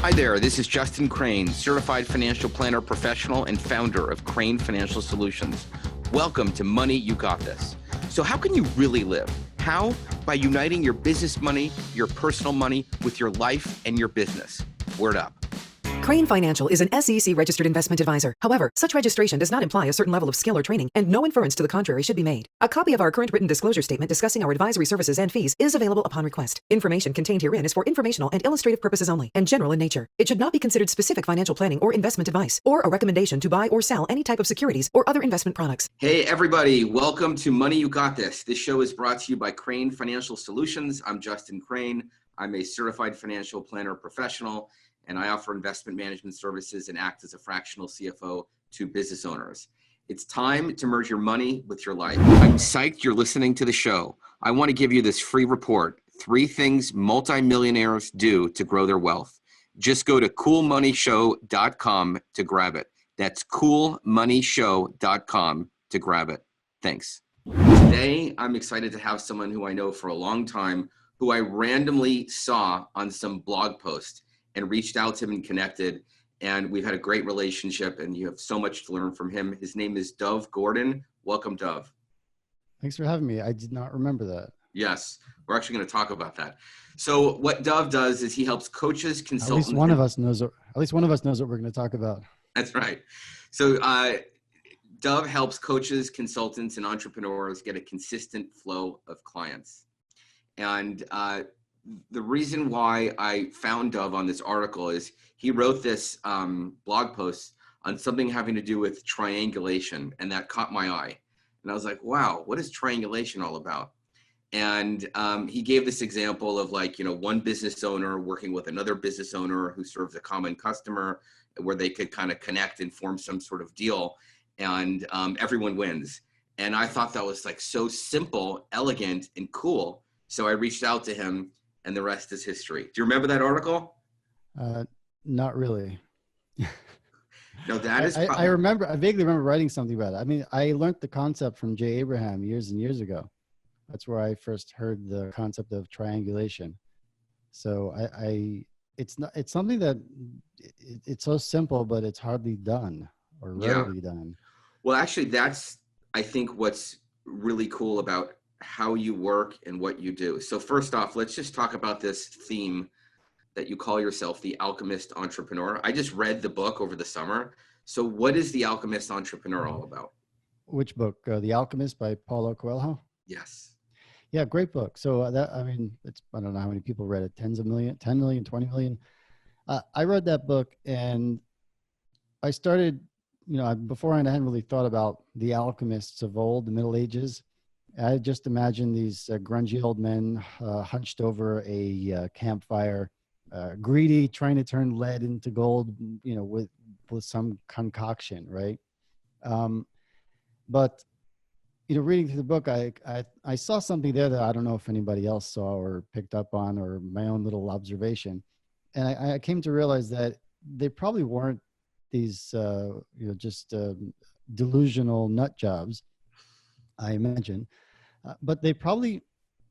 Hi there, this is Justin Krane, Certified Financial Planner Professional and founder of Krane Financial Solutions. Welcome to Money You Got This. So how can you really live? How? By uniting your business money, your personal money with your life and your business. Word up. Krane Financial is an SEC-registered investment advisor. However, such registration does not imply a certain level of skill or training, and no inference to the contrary should be made. A copy of our current written disclosure statement discussing our advisory services and fees is available upon request. Information contained herein is for informational and illustrative purposes only, and general in nature. It should not be considered specific financial planning or investment advice, or a recommendation to buy or sell any type of securities or other investment products. Hey everybody, welcome to Money You Got This. This show is brought to you by Krane Financial Solutions. I'm Justin Krane. I'm a Certified Financial Planner Professional, and I offer investment management services and act as a fractional CFO to business owners. It's time to merge your money with your life. I'm psyched you're listening to the show. I want to give you this free report, 3 things multimillionaires do to grow their wealth. Just go to coolmoneyshow.com to grab it. That's coolmoneyshow.com to grab it. Thanks. Today, I'm excited to have someone who I know for a long time, who I randomly saw on some blog post and reached out to him and connected, and we've had a great relationship, and you have so much to learn from him. His name is Dove Gordon. Welcome, Dove. Thanks for having me. I did not remember that. Yes, we're actually going to talk about that. So what Dove does is he helps coaches, consultants. At least one of us knows what we're going to talk about. That's right. So Dove helps coaches, consultants, and entrepreneurs get a consistent flow of clients. And the reason why I found Dove on this article is he wrote this blog post on something having to do with triangulation, and that caught my eye. And I was like, wow, what is triangulation all about? And he gave this example of, like, one business owner working with another business owner who serves a common customer, where they could kind of connect and form some sort of deal, and everyone wins. And I thought that was like so simple, elegant, and cool. So I reached out to him, and the rest is history. Do you remember that article? Not really. No, that is. I vaguely remember writing something about it. I mean, I learned the concept from Jay Abraham years and years ago. That's where I first heard the concept of triangulation. So it's something that it's so simple, but it's hardly done or rarely done. Well, actually, that's, I think, what's really cool about how you work and what you do. So first off, let's just talk about this theme that you call yourself the Alchemist Entrepreneur. I just read the book over the summer. So what is the Alchemist Entrepreneur all about? Which book? The Alchemist by Paulo Coelho? Yes. Yeah, great book. So I don't know how many people read it, 10 million, 20 million. I read that book, and I started, beforehand I hadn't really thought about the alchemists of old, the Middle Ages. I just imagined these grungy old men hunched over a campfire, greedy, trying to turn lead into gold, with some concoction, right? But reading through the book, I saw something there that I don't know if anybody else saw or picked up on, or my own little observation. And I came to realize that they probably weren't these, just delusional nut jobs, I imagine. But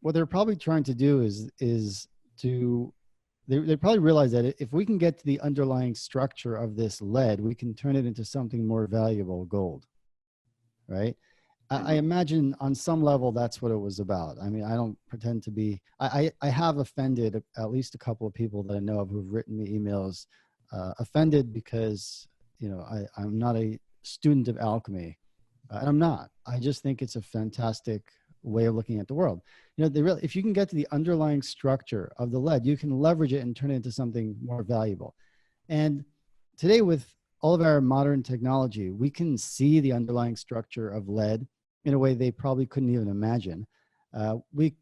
what they're probably trying to do is they probably realize that if we can get to the underlying structure of this lead, we can turn it into something more valuable, gold, right? I imagine on some level that's what it was about. I mean, I don't pretend to be, I have offended at least a couple of people that I know of who've written me emails, offended because, I'm not a student of alchemy. And I'm not. I just think it's a fantastic way of looking at the world. If you can get to the underlying structure of the lead, you can leverage it and turn it into something more valuable. And today, with all of our modern technology, we can see the underlying structure of lead in a way they probably couldn't even imagine. We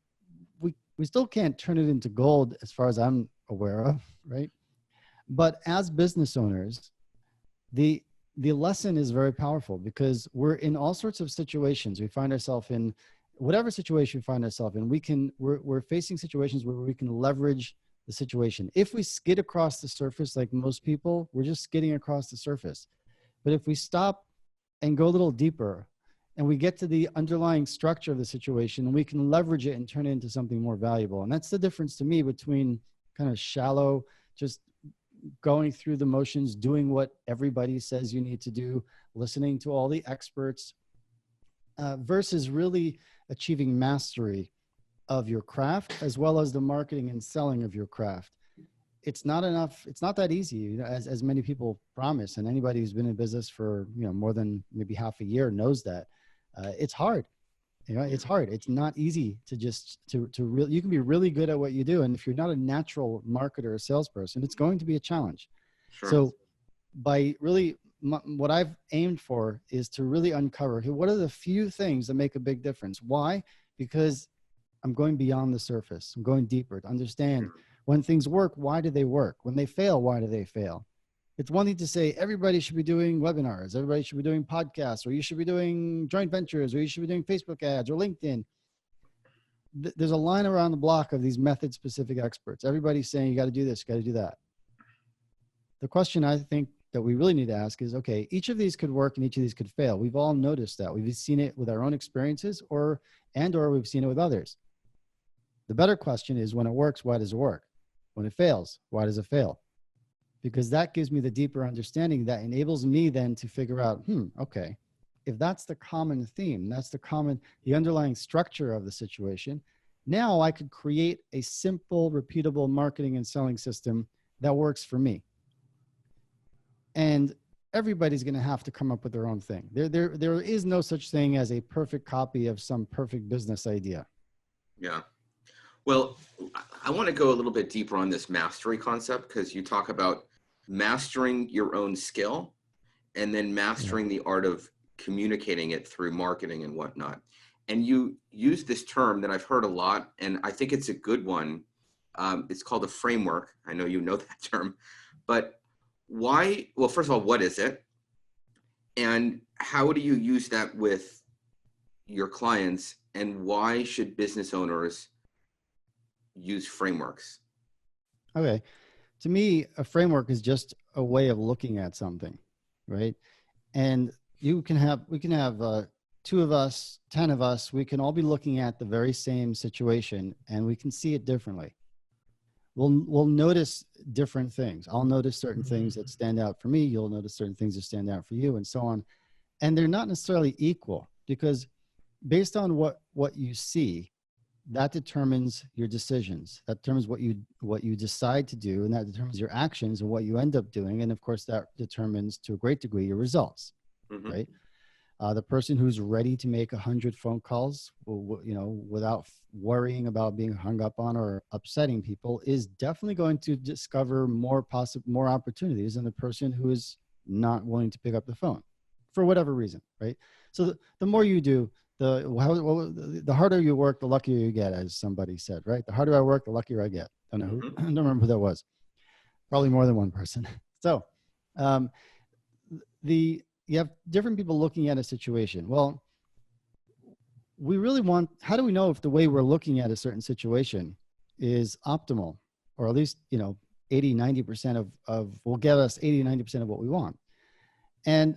still can't turn it into gold as far as I'm aware of, right? But as business owners, the lesson is very powerful, because we're in all sorts of situations. We find ourselves in whatever situation we find ourselves in. We're facing situations where we can leverage the situation. If we skid across the surface like most people, we're just skidding across the surface. But if we stop and go a little deeper, and we get to the underlying structure of the situation, and we can leverage it and turn it into something more valuable. And that's the difference to me between kind of shallow, just going through the motions, doing what everybody says you need to do, listening to all the experts, versus really achieving mastery of your craft, as well as the marketing and selling of your craft. It's not enough. It's not that easy, you know, as many people promise. And anybody who's been in business for, you know, more than maybe half a year knows that it's hard. You know, it's hard. It's not easy to just to really. You can be really good at what you do, and if you're not a natural marketer or salesperson, it's going to be a challenge. Sure. So, by really, what I've aimed for is to really uncover what are the few things that make a big difference. Why? Because I'm going beyond the surface. I'm going deeper to understand when things work, why do they work? When they fail, why do they fail? It's one thing to say everybody should be doing webinars, everybody should be doing podcasts, or you should be doing joint ventures, or you should be doing Facebook ads or LinkedIn. There's a line around the block of these method-specific experts. Everybody's saying you got to do this, you got to do that. The question I think that we really need to ask is, okay, each of these could work and each of these could fail. We've all noticed that. We've seen it with our own experiences, or we've seen it with others. The better question is, when it works, why does it work? When it fails, why does it fail? Because that gives me the deeper understanding that enables me then to figure out, okay, if that's the common theme, that's the underlying structure of the situation, now I could create a simple, repeatable marketing and selling system that works for me. And everybody's going to have to come up with their own thing. There is no such thing as a perfect copy of some perfect business idea. Yeah. Well, I want to go a little bit deeper on this mastery concept, because you talk about mastering your own skill and then mastering the art of communicating it through marketing and whatnot. And you use this term that I've heard a lot, and I think it's a good one. It's called a framework. I know you know that term, but why? Well, first of all, what is it? And how do you use that with your clients? And why should business owners use frameworks? Okay. To me, a framework is just a way of looking at something, right? And we can have 2 of us, 10 of us, we can all be looking at the very same situation and we can see it differently. We'll notice different things. I'll notice certain things that stand out for me. You'll notice certain things that stand out for you, and so on. And they're not necessarily equal, because based on what you see, that determines your decisions. That determines what you decide to do, and that determines your actions and what you end up doing. And of course, that determines to a great degree your results, right? The person who's ready to make 100 phone calls, without worrying about being hung up on or upsetting people, is definitely going to discover more opportunities than the person who is not willing to pick up the phone for whatever reason, right? So the more you do, the harder you work, the luckier you get, as somebody said, right? The harder I work, the luckier I get. I don't remember who that was. Probably more than one person. So, you have different people looking at a situation. Well, how do we know if the way we're looking at a certain situation is optimal, or at least, 80, 90% will get us 80, 90% of what we want? And,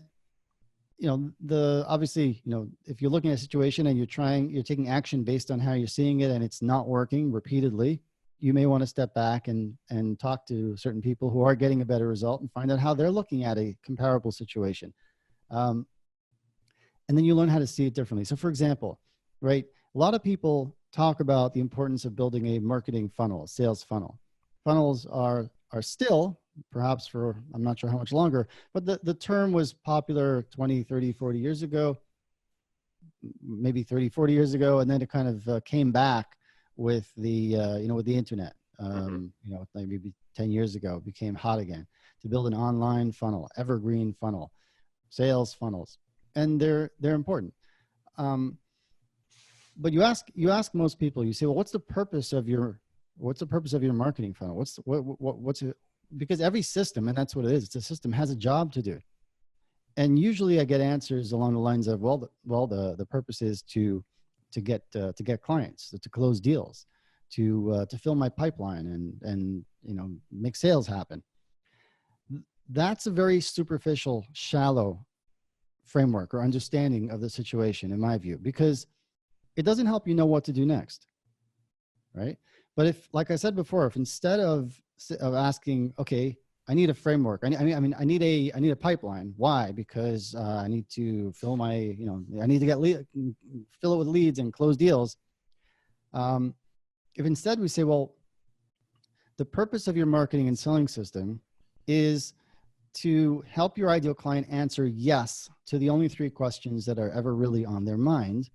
obviously, if you're looking at a situation and you're taking action based on how you're seeing it and it's not working repeatedly, you may want to step back and talk to certain people who are getting a better result and find out how they're looking at a comparable situation. And then you learn how to see it differently. So for example, right, a lot of people talk about the importance of building a marketing funnel, a sales funnel. Funnels are still, perhaps for, I'm not sure how much longer, but the term was popular 20, 30, 40 years ago, maybe 30, 40 years ago. And then it kind of came back with with the internet, maybe 10 years ago, it became hot again to build an online funnel, evergreen funnel, sales funnels, and they're important. But you ask most people, you say, well, what's the purpose of your marketing funnel? What's it? Because every system, and that's what it is, it's a system, has a job to do. And usually I get answers along the lines of, the purpose is to get clients, to close deals, to fill my pipeline and make sales happen. That's a very superficial, shallow framework or understanding of the situation, in my view, because it doesn't help you know what to do next, right? But if, like I said before, if instead of asking, okay, I need a framework. I need a pipeline. Why? Because I need to fill my, I need to fill it with leads and close deals. If instead we say, well, the purpose of your marketing and selling system is to help your ideal client answer yes to the only 3 questions that are ever really on their mind,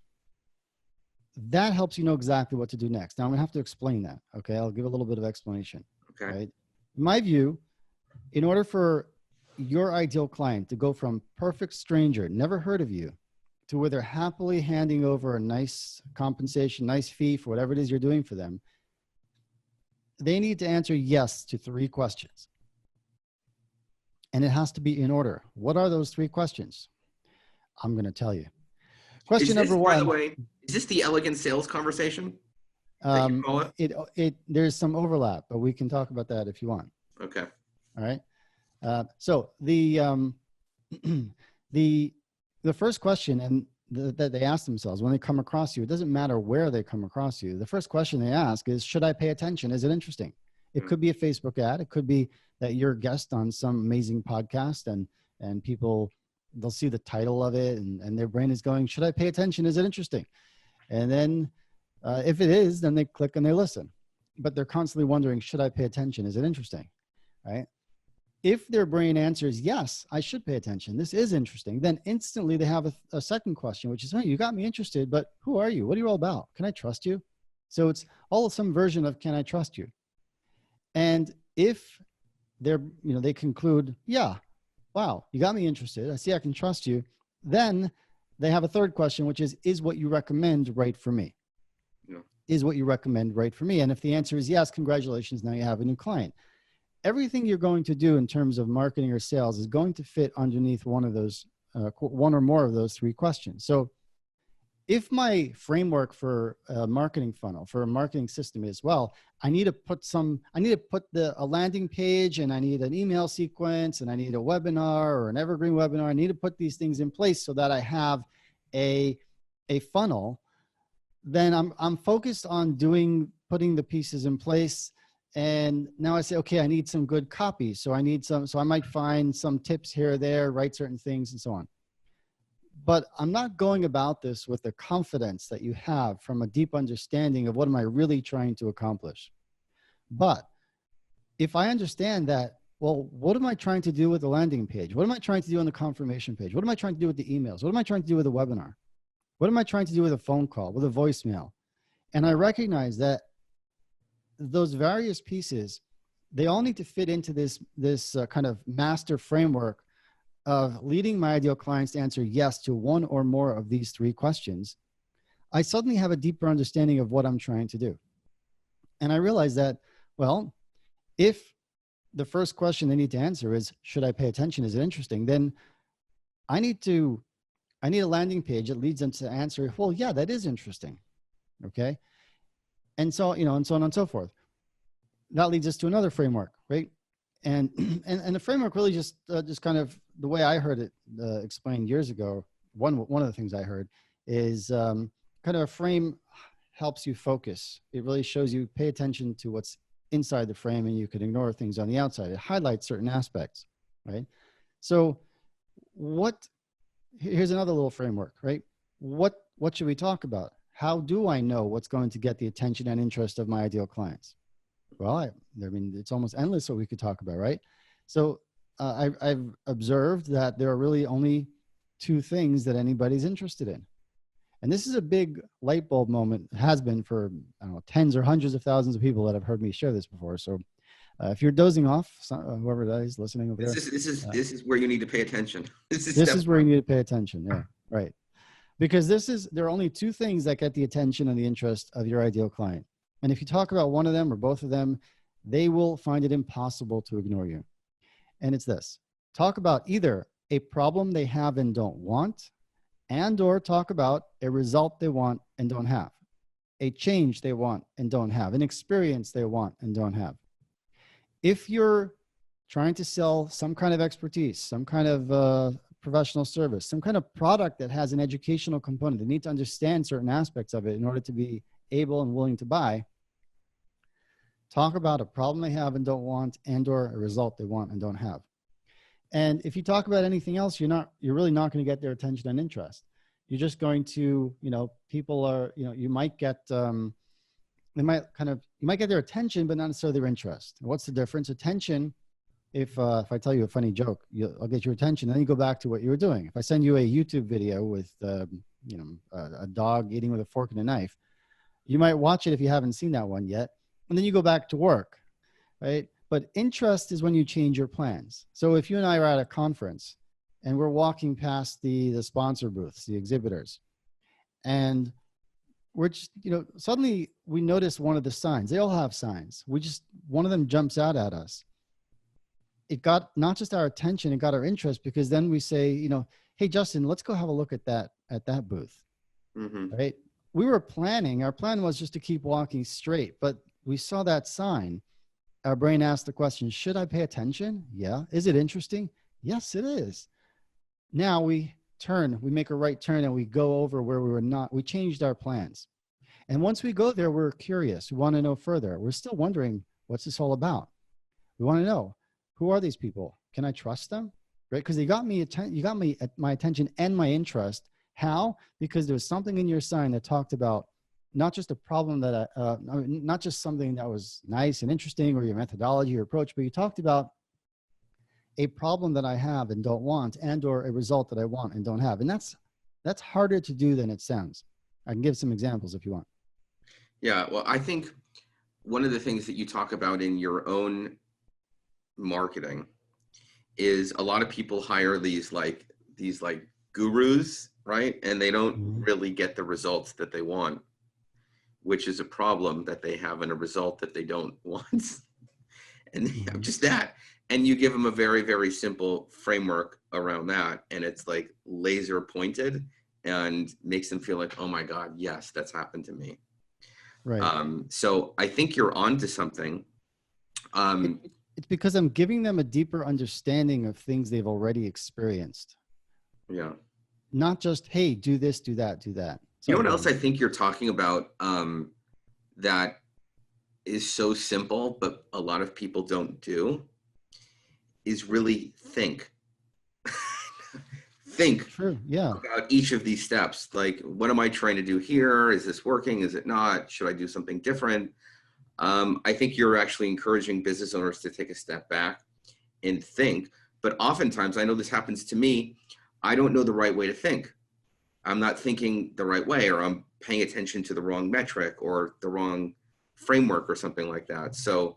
that helps you know exactly what to do next. Now I'm gonna have to explain that. Okay, I'll give a little bit of explanation. Okay. Right? In my view, in order for your ideal client to go from perfect stranger, never heard of you, to where they're happily handing over a nice compensation, nice fee for whatever it is you're doing for them, they need to answer yes to 3 questions. And it has to be in order. What are those 3 questions? I'm going to tell you. Question number 1. By the way, is this the elegant sales conversation that you call it? There's some overlap, but we can talk about that if you want. Okay. All right. So the first question that they ask themselves when they come across you, it doesn't matter where they come across you. The first question they ask is, should I pay attention? Is it interesting? It could be a Facebook ad. It could be that you're a guest on some amazing podcast and people, they'll see the title of it and their brain is going, should I pay attention? Is it interesting? And then if it is, then they click and they listen. But they're constantly wondering, should I pay attention? Is it interesting? Right? If their brain answers, yes, I should pay attention, this is interesting, then instantly they have a second question, which is, hey, you got me interested, but who are you? What are you all about? Can I trust you? So it's all some version of, can I trust you? And if they conclude, yeah, wow, you got me interested. I see I can trust you. Then they have a third question, which is what you recommend right for me? Yeah. Is what you recommend right for me? And if the answer is yes, congratulations, now you have a new client. Everything you're going to do in terms of marketing or sales is going to fit underneath one of those, one or more of those 3 questions. So if my framework for a marketing funnel, for a marketing system is, well, I need to put a landing page, and I need an email sequence, and I need a webinar or an evergreen webinar. I need to put these things in place so that I have a funnel. Then I'm focused on putting the pieces in place. And now I say, okay, I need some good copy. So I might find some tips here or there, write certain things and so on. But I'm not going about this with the confidence that you have from a deep understanding of what am I really trying to accomplish. But if I understand that, well, what am I trying to do with the landing page? What am I trying to do on the confirmation page? What am I trying to do with the emails? What am I trying to do with the webinar? What am I trying to do with a phone call, with a voicemail? And I recognize that those various pieces, they all need to fit into this kind of master framework of leading my ideal clients to answer yes to one or more of these 3 questions. I suddenly have a deeper understanding of what I'm trying to do. And I realize that, well, if the first question they need to answer is, should I pay attention? Is it interesting? Then I need a landing page that leads them to answer, well, yeah, that is interesting. Okay. And so, and so on and so forth. That leads us to another framework, right? And the framework really just kind of the way I heard it explained years ago. One of the things I heard is kind of a frame helps you focus. It really shows you pay attention to what's inside the frame, and you can ignore things on the outside. It highlights certain aspects, right? So here's another little framework, right? What should we talk about? How do I know what's going to get the attention and interest of my ideal clients? Well, I mean, it's almost endless what we could talk about, right? So I've observed that there are really only 2 things that anybody's interested in. And this is a big light bulb moment, has been for, I don't know, tens or hundreds of thousands of people that have heard me share this before. So if you're dozing off, whoever that is listening over there. This is where you need to pay attention. This is where you need to pay attention. Yeah, right. Because there are only 2 things that get the attention and the interest of your ideal client. And if you talk about one of them or both of them, they will find it impossible to ignore you. And it's this: talk about either a problem they have and don't want, or talk about a result they want and don't have, a change they want and don't have, an experience they want and don't have. If you're trying to sell some kind of expertise, some kind of professional service, some kind of product that has an educational component, they need to understand certain aspects of it in order to be able and willing to buy. Talk about a problem they have and don't want, and or a result they want and don't have. And if you talk about anything else, you're really not going to get their attention and interest. You're just going to, people are, you might get, you might get their attention, but not necessarily their interest. And what's the difference? Attention, if I tell you a funny joke, I'll get your attention, then you go back to what you were doing. If I send you a YouTube video with, a dog eating with a fork and a knife, you might watch it if you haven't seen that one yet, and then you go back to work, right? But interest is when you change your plans. So if you and I are at a conference and we're walking past the sponsor booths, the exhibitors, and we're just, suddenly we notice one of the signs. They all have signs. One of them jumps out at us. It got not just our attention, it got our interest, because then we say, hey, Justin, let's go have a look at that booth, right? We were planning, our plan was just to keep walking straight, but we saw that sign. Our brain asked the question, should I pay attention? Yeah. Is it interesting? Yes, it is. Now we make a right turn and we go over where we were not. We changed our plans. And once we go there, we're curious. We want to know further. We're still wondering, what's this all about? We want to know, who are these people? Can I trust them? Right? Because you got me my attention and my interest. How? Because there was something in your sign that talked about not just a problem not just something that was nice and interesting, or your methodology or approach, but you talked about a problem that I have and don't want, and or a result that I want and don't have. And that's harder to do than it sounds. I can give some examples if you want. Yeah, well, I think one of the things that you talk about in your own marketing is a lot of people hire these gurus, right? And they don't really get the results that they want, which is a problem that they have and a result that they don't want. And they have just that. And you give them a very, very simple framework around that. And it's like laser pointed and makes them feel like, oh my God, yes, that's happened to me. Right. So I think you're onto something. It's because I'm giving them a deeper understanding of things they've already experienced. Yeah. Not just, hey, do this, do that, do that. You know what else I think you're talking about that is so simple, but a lot of people don't do, is really think. Think True. Yeah. about each of these steps. Like, what am I trying to do here? Is this working? Is it not? Should I do something different? I think you're actually encouraging business owners to take a step back and think. But oftentimes, I know this happens to me, I don't know the right way to think. I'm not thinking the right way, or I'm paying attention to the wrong metric or the wrong framework or something like that. So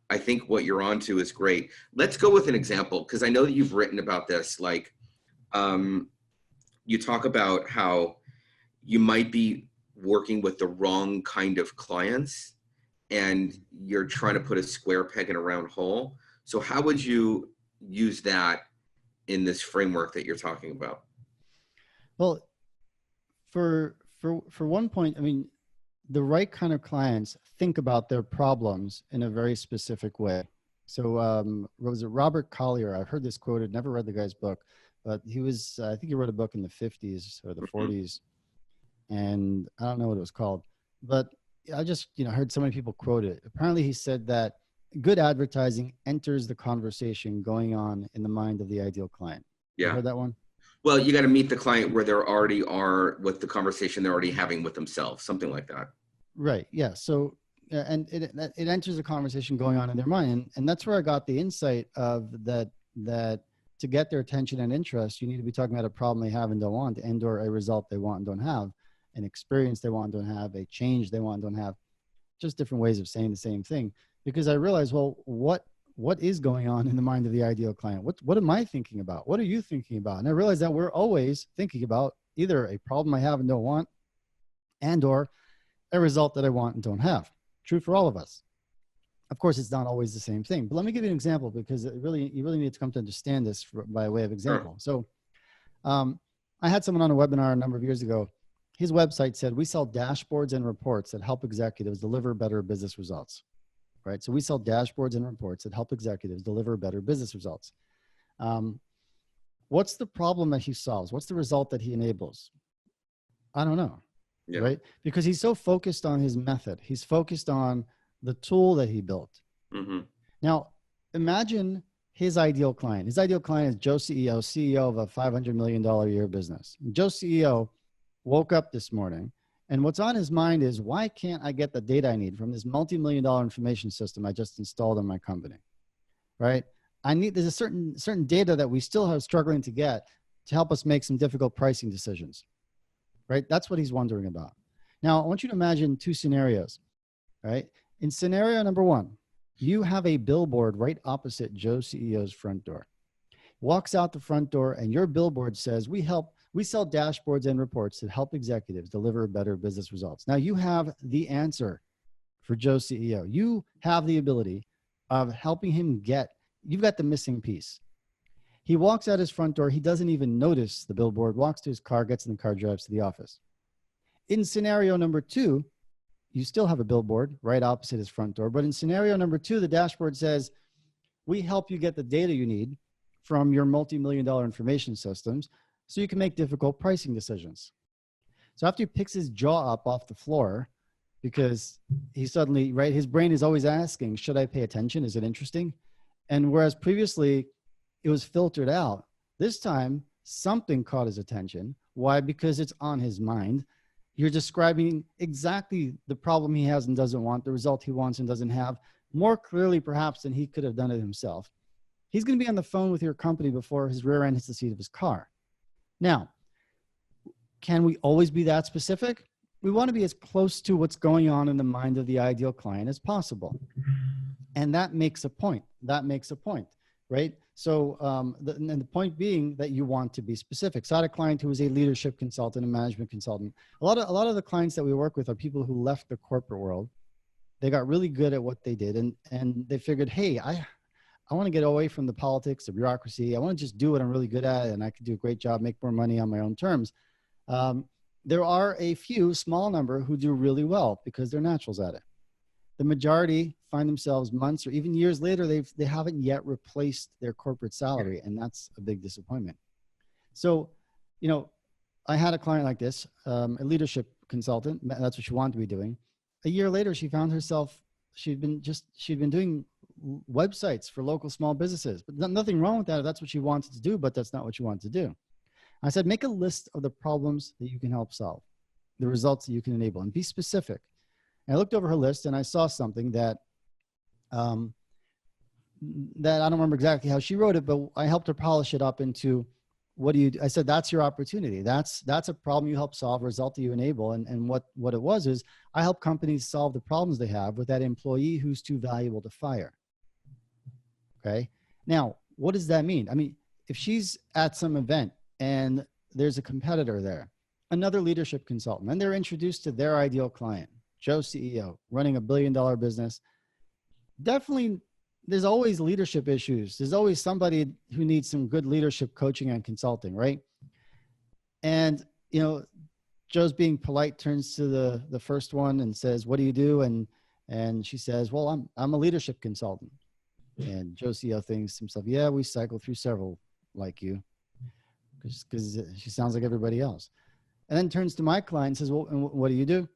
I think what you're onto is great. Let's go with an example, because I know that you've written about this. Like, you talk about how you might be working with the wrong kind of clients and you're trying to put a square peg in a round hole. So how would you use that in this framework that you're talking about? Well, for one point, I mean, the right kind of clients think about their problems in a very specific way. So was it Robert Collier? I've heard this quoted, never read the guy's book, but he was, I think he wrote a book in the 50s or the 40s, and I don't know what it was called, but I just, heard so many people quote it. Apparently he said that good advertising enters the conversation going on in the mind of the ideal client. Yeah. You heard that one? Well, you got to meet the client where they already are with the conversation they're already having with themselves, something like that. Right. Yeah. So, and it enters a conversation going on in their mind. And that's where I got the insight of that to get their attention and interest, you need to be talking about a problem they have and don't want, and or a result they want and don't have, an experience they want and don't have, a change they want and don't have, just different ways of saying the same thing. Because I realized, well, what is going on in the mind of the ideal client? What am I thinking about? What are you thinking about? And I realized that we're always thinking about either a problem I have and don't want, and or a result that I want and don't have. True for all of us. Of course, it's not always the same thing, but let me give you an example, because you really need to come to understand this by way of example. Sure. So I had someone on a webinar a number of years ago. His website said, we sell dashboards and reports that help executives deliver better business results. Right? So we sell dashboards and reports that help executives deliver better business results. What's the problem that he solves? What's the result that he enables? I don't know. Yeah. Right? Because he's so focused on his method. He's focused on the tool that he built. Mm-hmm. Now, imagine his ideal client. His ideal client is Joe CEO of a $500 million a year business. Joe CEO woke up this morning, and what's on his mind is, why can't I get the data I need from this multi-million-dollar information system I just installed in my company, right? There's a certain data that we still are struggling to get to help us make some difficult pricing decisions, right? That's what he's wondering about. Now, I want you to imagine two scenarios, right? In scenario number one, you have a billboard right opposite Joe CEO's front door. Walks out the front door, and your billboard says, we sell dashboards and reports that help executives deliver better business results. Now, you have the answer for Joe CEO. You have the ability of helping him you've got the missing piece. He walks out his front door. He doesn't even notice the billboard, walks to his car, gets in the car, drives to the office. In scenario number two, you still have a billboard right opposite his front door. But in scenario number two, the dashboard says, we help you get the data you need from your multi-million-dollar information systems so you can make difficult pricing decisions. So after he picks his jaw up off the floor, because he suddenly, right, his brain is always asking, should I pay attention? Is it interesting? And whereas previously it was filtered out, this time something caught his attention. Why? Because it's on his mind. You're describing exactly the problem he has and doesn't want, the result he wants and doesn't have, more clearly perhaps than he could have done it himself. He's going to be on the phone with your company before his rear end hits the seat of his car. Now, can we always be that specific? We want to be as close to what's going on in the mind of the ideal client as possible. And that makes a point. Right? So the point being that you want to be specific. So I had a client who was a leadership consultant, a management consultant. A lot of the clients that we work with are people who left the corporate world. They got really good at what they did, and they figured, hey, I want to get away from the politics, the bureaucracy. I want to just do what I'm really good at, and I can do a great job, make more money on my own terms. There are a few, small number, who do really well because they're naturals at it. The majority find themselves months or even years later, they haven't yet replaced their corporate salary, and that's a big disappointment. So, I had a client like this, a leadership consultant. That's what she wanted to be doing. A year later, she found herself, she'd been doing websites for local small businesses, but nothing wrong with that if that's what she wanted to do, but that's not what she wanted to do. I said, make a list of the problems that you can help solve, the results that you can enable, and be specific. And I looked over her list and I saw something that I don't remember exactly how she wrote it, but I helped her polish it up into, I said, that's your opportunity. That's a problem you help solve, a result that you enable. And what it was is, I help companies solve the problems they have with that employee who's too valuable to fire. Okay. Now, what does that mean? I mean, if she's at some event and there's a competitor there, another leadership consultant, and they're introduced to their ideal client, Joe CEO, running $1 billion business, definitely there's always leadership issues. There's always somebody who needs some good leadership coaching and consulting, right? And, Joe's being polite, turns to the first one and says, what do you do? And she says, well, I'm a leadership consultant. And Joe CEO thinks to himself, yeah, we cycle through several like you, because she sounds like everybody else. And then turns to my client and says, well, and what do you do?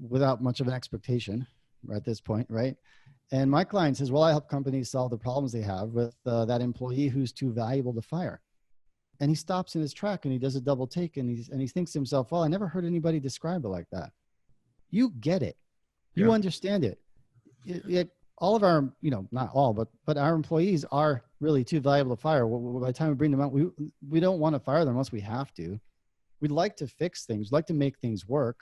Without much of an expectation at this point, right? And my client says, well, I help companies solve the problems they have with that employee who's too valuable to fire. And he stops in his track and he does a double take and he thinks to himself, well, I never heard anybody describe it like that. You get it. You understand it. All of our, not all, but our employees are really too valuable to fire. By the time we bring them out, we don't want to fire them unless we have to. We'd like to fix things, like to make things work,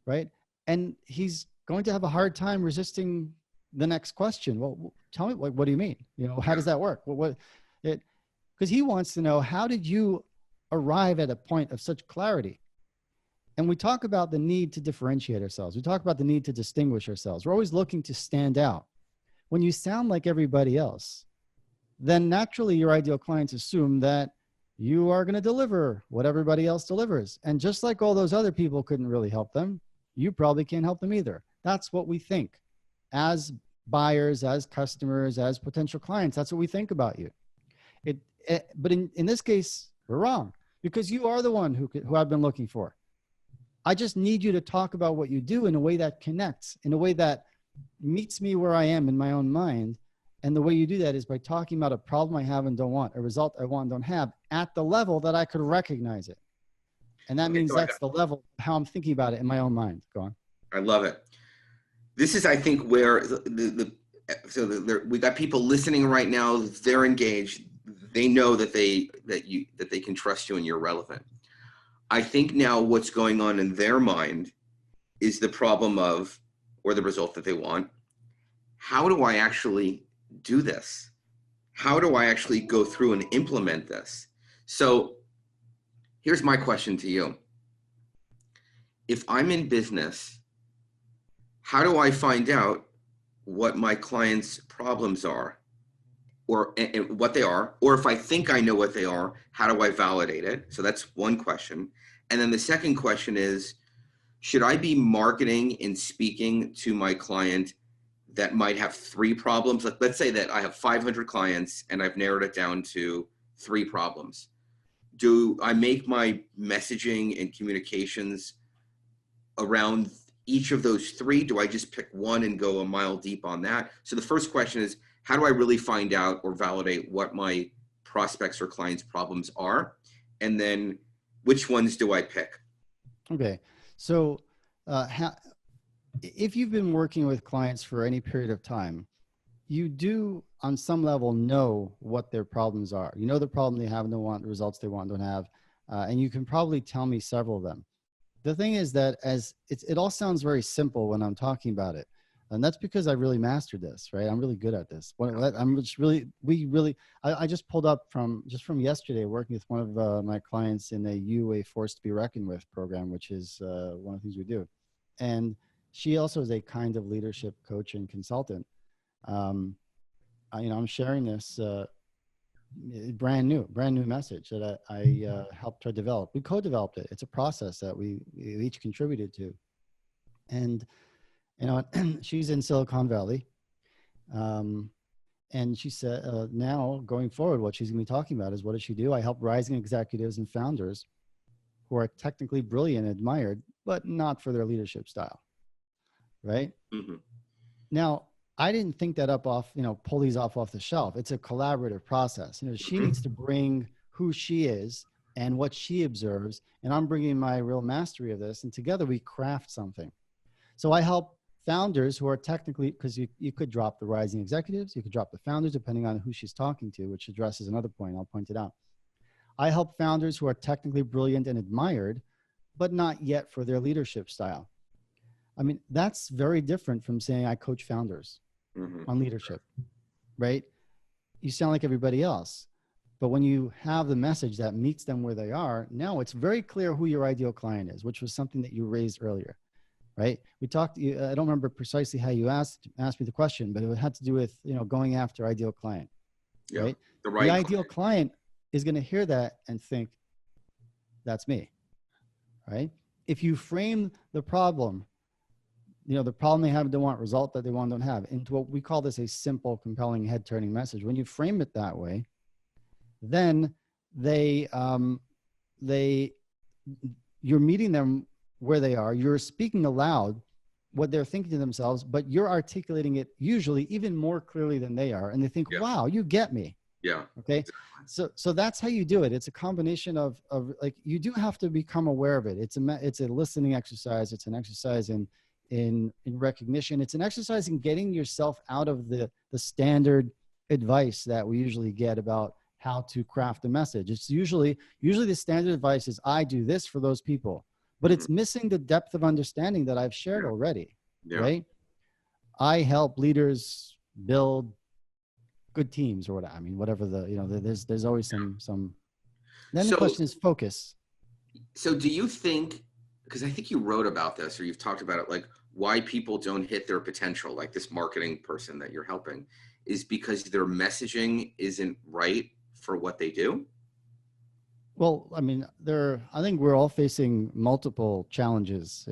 right? And he's going to have a hard time resisting the next question. Well, tell me, what do you mean? How does that work? Because he wants to know, how did you arrive at a point of such clarity? And we talk about the need to differentiate ourselves. We talk about the need to distinguish ourselves. We're always looking to stand out. When you sound like everybody else, then naturally your ideal clients assume that you are going to deliver what everybody else delivers. And just like all those other people couldn't really help them, you probably can't help them either. That's what we think. As buyers, as customers, as potential clients, that's what we think about you. But in this case, we're wrong, because you are the one who I've been looking for. I just need you to talk about what you do in a way that connects, in a way that meets me where I am in my own mind. And the way you do that is by talking about a problem I have and don't want, a result I want and don't have, at the level that I could recognize it. And that means that's the level of how I'm thinking about it in my own mind. Go on. I love it. This is, I think, where we got people listening right now. They're engaged. They know that they can trust you and you're relevant. I think now what's going on in their mind is the problem of, or the result that they want. How do I actually do this? How do I actually go through and implement this? So here's my question to you. If I'm in business, how do I find out what my clients' problems are, or and what they are? Or if I think I know what they are, how do I validate it? So that's one question. And then the second question is, should I be marketing and speaking to my client that might have 3 problems? Like, let's say that I have 500 clients and I've narrowed it down to 3 problems. Do I make my messaging and communications around each of those 3? Do I just pick one and go a mile deep on that? So the first question is, how do I really find out or validate what my prospects or clients' problems are? And then which ones do I pick? Okay. So if you've been working with clients for any period of time, you do on some level know what their problems are. You know the problem they have and don't want, the results they want and don't have. And you can probably tell me several of them. The thing is that it all sounds very simple when I'm talking about it. And that's because I really mastered this, right? I'm really good at this. I just pulled up from yesterday working with one of my clients in a UA Force to be Reckoned With program, which is one of the things we do. And she also is a kind of leadership coach and consultant. I'm sharing this brand new message that I helped her develop. We co-developed it. It's a process that we each contributed to. And she's in Silicon Valley. And she said, now going forward, what she's going to be talking about is, what does she do? I help rising executives and founders who are technically brilliant and admired, but not for their leadership style. Right? Mm-hmm. Now, I didn't think that up pull these off the shelf. It's a collaborative process. She needs to bring who she is and what she observes, and I'm bringing my real mastery of this, and together we craft something. So I help founders who are technically, because you could drop the rising executives, you could drop the founders, depending on who she's talking to, which addresses another point. I'll point it out. I help founders who are technically brilliant and admired, but not yet for their leadership style. I mean, that's very different from saying I coach founders on leadership, right? You sound like everybody else. But when you have the message that meets them where they are, now it's very clear who your ideal client is, which was something that you raised earlier. Right? We talked, I don't remember precisely how you asked me the question, but it had to do with, going after ideal client, yeah, right? The ideal client is going to hear that and think, that's me, right? If you frame the problem, the problem they have, don't want, result that they want, don't have, into what we call this a simple, compelling, head-turning message. When you frame it that way, then you're meeting them where they are, you're speaking aloud what they're thinking to themselves, but you're articulating it usually even more clearly than they are. And they think, wow, you get me. Yeah. Okay. So that's how you do it. It's a combination of like, you do have to become aware of it. It's a listening exercise. It's an exercise in recognition. It's an exercise in getting yourself out of the standard advice that we usually get about how to craft a message. It's usually the standard advice is, I do this for those people. But it's missing the depth of understanding that I've shared already, right? I help leaders build good teams or whatever. I mean, whatever there's always some. Then the question is focus. So do you think, because I think you wrote about this or you've talked about it, like why people don't hit their potential, like this marketing person that you're helping, is because their messaging isn't right for what they do? Well, I mean, I think we're all facing multiple challenges,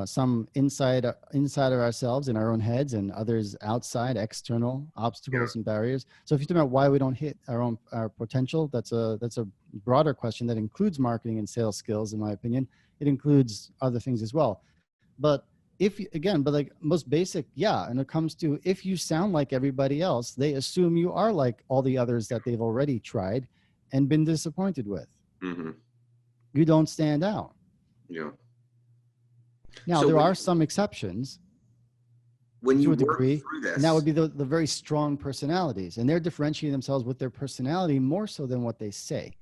some inside of ourselves in our own heads, and others outside, external obstacles and barriers. So if you think about why we don't hit our potential, that's a broader question that includes marketing and sales skills, in my opinion. It includes other things as well. But again, but like most basic, yeah. And it comes to, if you sound like everybody else, they assume you are like all the others that they've already tried and been disappointed with. Mm-hmm. You don't stand out. Yeah. Now, So there are some exceptions when to you a work degree, through this, and that would be the very strong personalities, and they're differentiating themselves with their personality more so than what they say.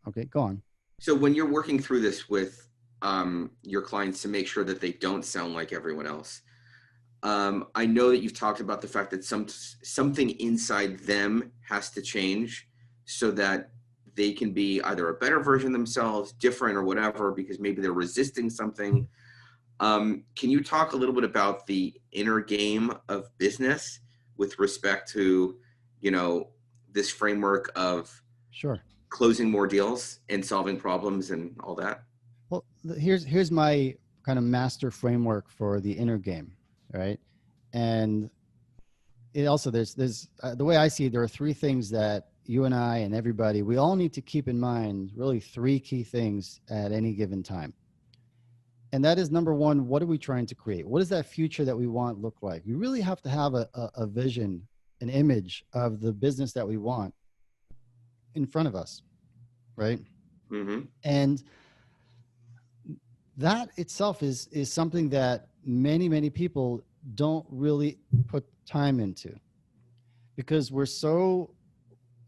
Okay, go on. so when you're working through this with your clients to make sure that they don't sound like everyone else, I know that you've talked about the fact that something inside them has to change so that they can be either a better version of themselves, different or whatever, because maybe they're resisting something. Can you talk a little bit about the inner game of business with respect to, this framework of Sure. closing more deals and solving problems and all that? Well, here's my kind of master framework for the inner game, right? And it also, there's the way I see it, there are three things that you and I and everybody, we all need to keep in mind, really three key things at any given time. And that is, number one, what are we trying to create? What does that future that we want look like? We really have to have a vision, an image of the business that we want in front of us, right? Mm-hmm. And that itself is something that many people don't really put time into, because we're so,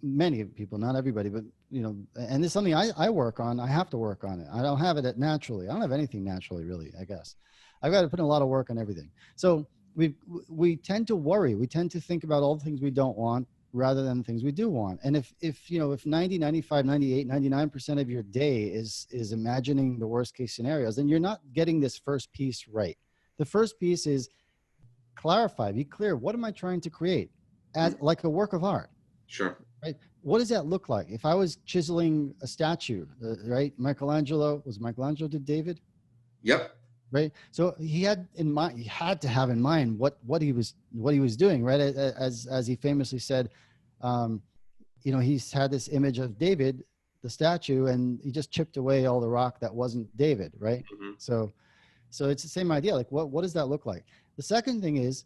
many people, not everybody, but and it's something I work on. I have to work on it. I don't have it naturally. I don't have anything naturally, really, I guess. I've got to put in a lot of work on everything. So we tend to worry. We tend to think about all the things we don't want rather than the things we do want. And if 90, 95, 98, 99% of your day is imagining the worst case scenarios, then you're not getting this first piece right. The first piece is clarify, be clear. What am I trying to create as like a work of art? Sure. Right? What does that look like? If I was chiseling a statue, right? Michelangelo did David? Yep. Right. So he had to have in mind what he was doing, right? As he famously said, he's had this image of David, the statue, and he just chipped away all the rock that wasn't David, right? Mm-hmm. So it's the same idea. Like, what does that look like? The second thing is,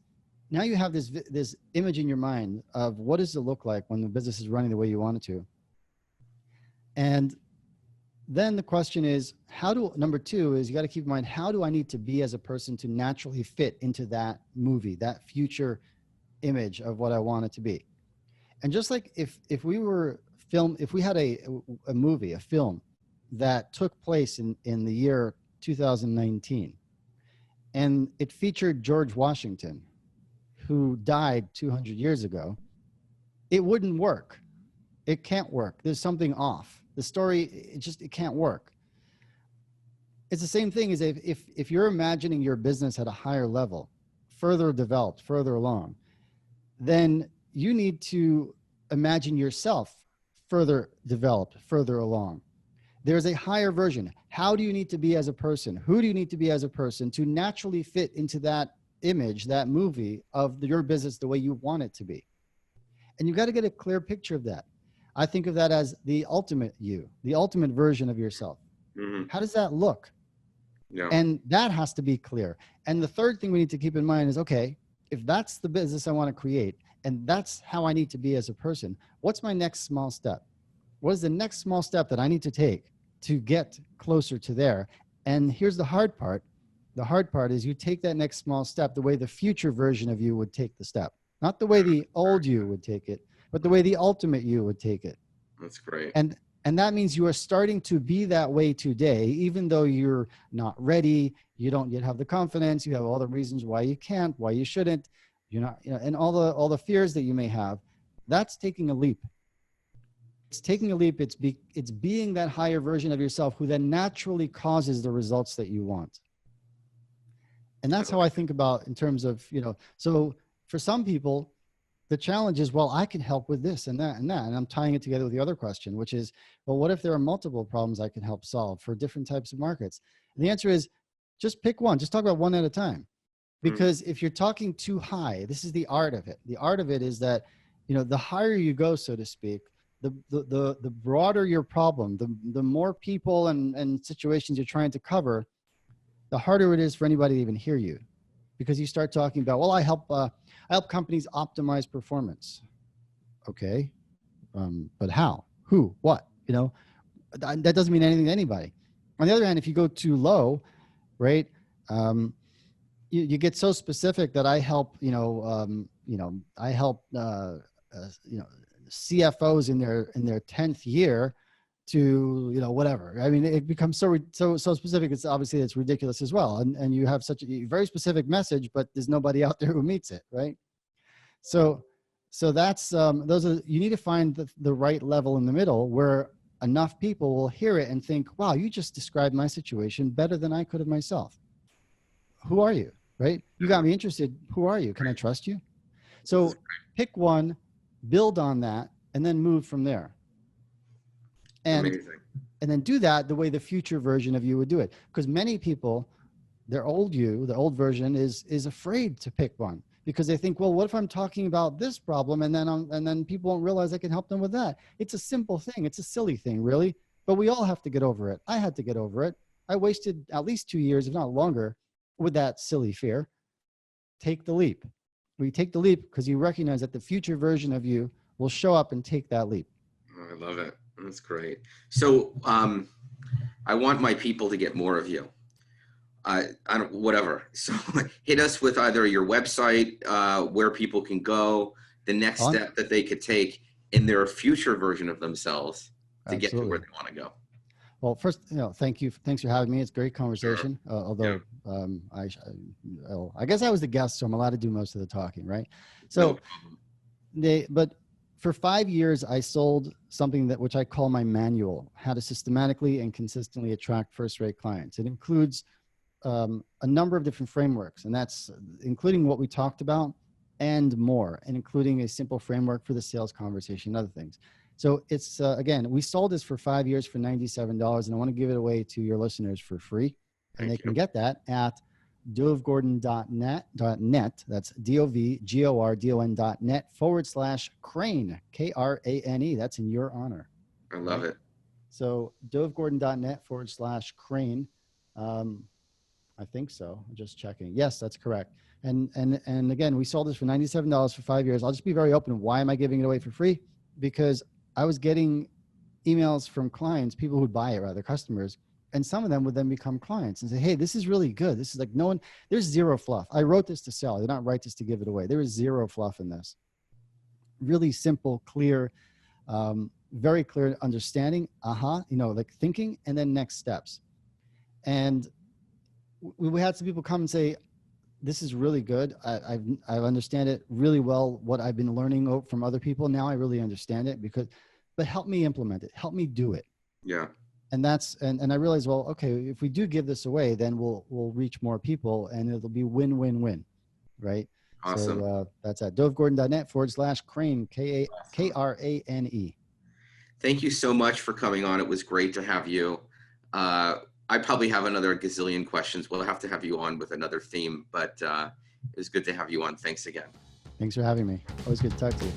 now you have this image in your mind of what does it look like when the business is running the way you want it to. And then the question is, number two is, you got to keep in mind, how do I need to be as a person to naturally fit into that movie, that future image of what I want it to be? And just like if we had a movie, a film that took place in the year 2019, and it featured George Washington, who died 200 years ago, it wouldn't work. It can't work. There's something off. The story, it can't work. It's the same thing as if you're imagining your business at a higher level, further developed, further along, then you need to imagine yourself further developed, further along. There's a higher version. How do you need to be as a person? Who do you need to be as a person to naturally fit into that image, that movie of your business the way you want it to be? And you've got to get a clear picture of that. I think of that as the ultimate you, the ultimate version of yourself. Mm-hmm. How does that look? Yeah. And that has to be clear. And the third thing we need to keep in mind is, okay, if that's the business I want to create, and that's how I need to be as a person, what's my next small step? What is the next small step that I need to take to get closer to there? And here's the hard part. The hard part is you take that next small step the way the future version of you would take the step. Not the way the old you would take it, but the way the ultimate you would take it. That's great. And that means you are starting to be that way today, even though you're not ready, you don't yet have the confidence, you have all the reasons why you can't, why you shouldn't, you're not, and all the fears that you may have. That's taking a leap. It's taking a leap. It's being that higher version of yourself who then naturally causes the results that you want. And that's how I think about in terms of, so for some people, the challenge is, well, I can help with this and that and that. And I'm tying it together with the other question, which is, well, what if there are multiple problems I can help solve for different types of markets? And the answer is, just pick one. Just talk about one at a time. Because if you're talking too high, this is the art of it. The art of it is that, the higher you go, so to speak, the broader your problem, the more people and situations you're trying to cover, the harder it is for anybody to even hear you, because you start talking about, well, I help companies optimize performance. Okay. But how, who, what, that doesn't mean anything to anybody. On the other hand, if you go too low, right, you get so specific that I help, I help, CFOs in their 10th year to, whatever. I mean, it becomes so specific. It's obviously it's ridiculous as well. And you have such a very specific message, but there's nobody out there who meets it. Right. So that's, you need to find the right level in the middle where enough people will hear it and think, wow, you just described my situation better than I could have myself. Who are you? Right? You got me interested. Who are you? Can I trust you? So pick one, build on that, and then move from there. And then do that the way the future version of you would do it. Because many people, the old version is afraid to pick one, because they think, well, what if I'm talking about this problem and then people won't realize I can help them with that? It's a simple thing. It's a silly thing, really. But we all have to get over it. I had to get over it. I wasted at least 2 years, if not longer, with that silly fear. Take the leap. We take the leap because you recognize that the future version of you will show up and take that leap. Oh, I love it. That's great. So I want my people to get more of you. I don't, whatever. So hit us with either your website, where people can go, the next step that they could take in their future version of themselves to get to where they want to go. Well, first, thank you. Thanks for having me. It's a great conversation. Sure. Although I guess I was the guest, so I'm allowed to do most of the talking, right? So but for 5 years, I sold something which I call my manual, how to systematically and consistently attract first-rate clients. It includes a number of different frameworks, and that's including what we talked about and more, and including a simple framework for the sales conversation and other things. So it's, again, we sold this for 5 years for $97, and I want to give it away to your listeners for free. And they can get that at dovgordon.net. That's dovgordon.net/Krane, Krane. That's in your honor. I love it. So dovgordon.net/Krane. I think so. I'm just checking. Yes, that's correct. And again, we sold this for $97 for 5 years. I'll just be very open. Why am I giving it away for free? Because I was getting emails from clients, people who'd buy it, rather, customers, and some of them would then become clients and say, hey, this is really good. This is like there's zero fluff. I wrote this to sell. I did not write this to give it away. There is zero fluff in this. Really simple, clear, very clear understanding, like thinking, and then next steps. And we had some people come and say, this is really good. I understand it really well, what I've been learning from other people. Now I really understand it, but help me implement it. Help me do it. Yeah. And and I realized, well, okay, if we do give this away, then we'll reach more people and it'll be win-win-win. Right. Awesome. So that's at dovgordon.net/Krane, Krane. Thank you so much for coming on. It was great to have you. I probably have another gazillion questions. We'll have to have you on with another theme, but it was good to have you on. Thanks again. Thanks for having me. Always good to talk to you.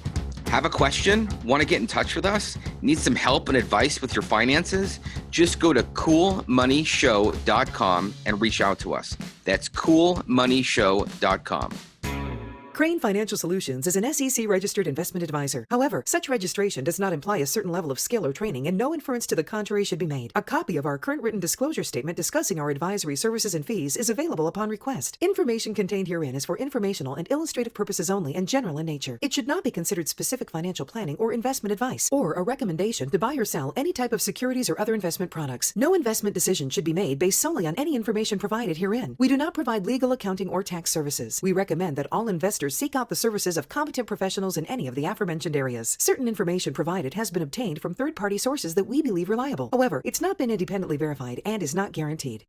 Have a question? Want to get in touch with us? Need some help and advice with your finances? Just go to coolmoneyshow.com and reach out to us. That's coolmoneyshow.com. Krane Financial Solutions is an SEC-registered investment advisor. However, such registration does not imply a certain level of skill or training, and no inference to the contrary should be made. A copy of our current written disclosure statement discussing our advisory services and fees is available upon request. Information contained herein is for informational and illustrative purposes only and general in nature. It should not be considered specific financial planning or investment advice, or a recommendation to buy or sell any type of securities or other investment products. No investment decision should be made based solely on any information provided herein. We do not provide legal, accounting, or tax services. We recommend that all investors seek out the services of competent professionals in any of the aforementioned areas. Certain information provided has been obtained from third-party sources that we believe reliable. However, it's not been independently verified and is not guaranteed.